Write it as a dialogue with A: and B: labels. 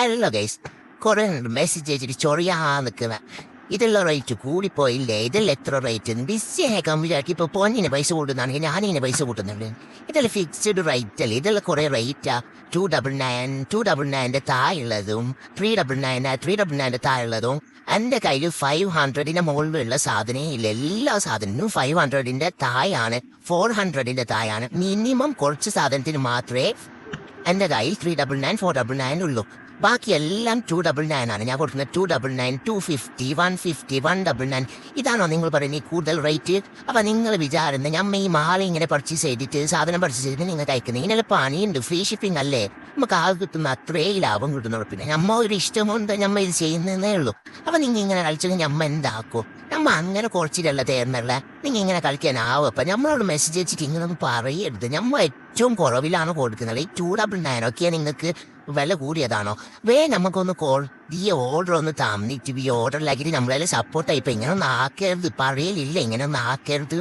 A: അല്ല ഗൈസ്, കുറെ മെസ്സേജ് അയച്ചിട്ട് ചൊറിയാ നിൽക്കുന്ന ഇതെല്ലാം റേറ്റ് കൂടിപ്പോയില്ലേ, ഇതെല്ലാം എത്ര റേറ്റ് ബിസി ആക്കാൻ വിചാരിക്കും. ഇപ്പോൾ പൊന്നിന് പൈസ കൂട്ടുന്നാണെങ്കിൽ ഞാനിങ്ങനെ പൈസ കൂട്ടുന്നുണ്ട്. ഇതെല്ലാം ഫിക്സ്ഡ് റേറ്റ് അല്ലേ, ഇതെല്ലാം കുറേ റേറ്റാ. 299 താഴെയുള്ളതും 399 താഴെയുള്ളതും. എൻ്റെ കയ്യിൽ 500 മുകളിലുള്ള സാധനമേ ഇല്ല. എല്ലാ സാധനവും 500 താഴെയാണ്, 400 താഴെയാണ്. മിനിമം കുറച്ച് സാധനത്തിന് മാത്രമേ എൻ്റെ കയ്യിൽ 399 499 ഉള്ളൂ. ബാക്കിയെല്ലാം 299 ആണ് ഞാൻ കൊടുക്കുന്നത്. 299 250 150 199. ഇതാണോ നിങ്ങൾ പറയുന്നത് കൂടുതൽ റേറ്റ്? അപ്പം നിങ്ങൾ വിചാരിക്കുന്നത് ഞമ്മ ഈ മാല ഇങ്ങനെ പർച്ചേസ് ചെയ്തിട്ട് സാധനം പർച്ചേസ് ചെയ്തിട്ട് നിങ്ങൾ കഴിക്കുന്നത് ഇങ്ങനെ പണിയുണ്ട്, ഫ്രീ ഷിപ്പിംഗ് അല്ലേ, നമുക്ക് ആകെ കിട്ടുന്ന അത്രേ ലാഭം കിട്ടുന്നുള്ളൂ. പിന്നെ ഞമ്മ ഒരു ഇഷ്ടമുണ്ട് ഞമ്മ ഇത് ചെയ്യുന്നതേ ഉള്ളൂ. അപ്പം നിങ്ങൾ ഇങ്ങനെ കളിച്ചെങ്കിൽ ഞമ്മ എന്താക്കും? നമ്മ അങ്ങനെ കുറച്ചിട്ടല്ല തരുന്നല്ല, നിങ്ങൾ ഇങ്ങനെ കളിക്കാനാവും. അപ്പം നമ്മളോട് മെസ്സേജ് അയച്ചിട്ട് ഇങ്ങനൊന്നും പറയരുത്. ഞമ്മ ഏറ്റവും കുറവിലാണ് കൊടുക്കുന്നത്. ഈ 299 ഒക്കെ നിങ്ങൾക്ക് വില കൂടിയതാണോ? നമുക്കൊന്ന് ഈ ഓർഡർ ഒന്ന് തന്നിട്ട് ഈ ഓർഡറിലാക്കിയിട്ട് നമ്മളെല്ലാം സപ്പോർട്ടായി. ഇപ്പം ഇങ്ങനെ ഒന്നും ആക്കരുത്, പറയലില്ല ഇങ്ങനെ ഒന്നും ആക്കരുത്.